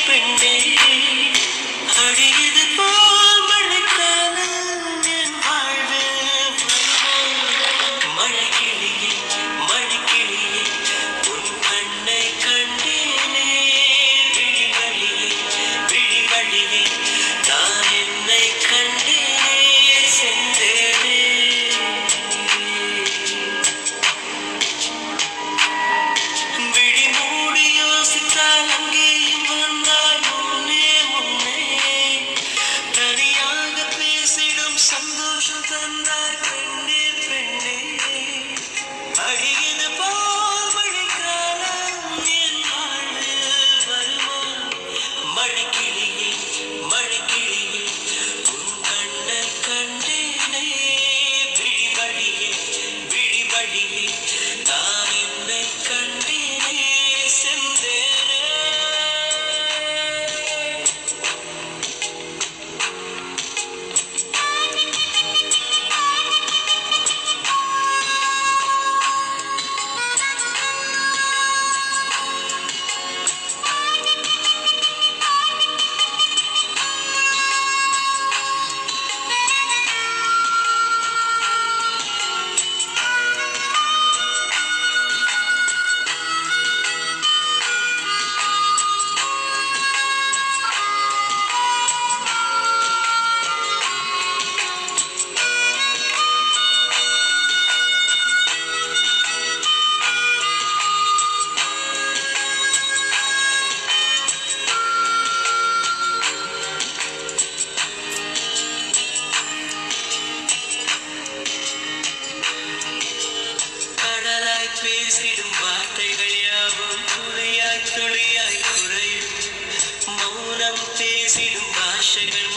பெண்ணே அடியது போல் மழைக்காலம் என் வாழ்வில் மழைக்கிளியே மழைக்கிளியே உன் கண்ணை கண்டேனே விழி வழியே நான் என்னை கண்டேனே சென்றேனே விழி மூடி யோசித்தால் அங்கேயும் வந்தாய் முன்னே முன்னே தனியாக பேசிடும் சந்தோஷம் தந்தார் பெண்ணே பெண்ணே அடியது போல் மழைக்காலம் என் வாழ்வில் வருமா மழைக்கிளியே மழைக்கிளியே உன் கண்ணை கண்டேனே விழி வழியே நான் என்னை கண்டேனே செந்தேனே கடலாய் பேசிடும் வார்த்தைகள் யாவும் துளியாய் துளியாய் குறையும் மௌனம் பேசிடும் பாஷைகள்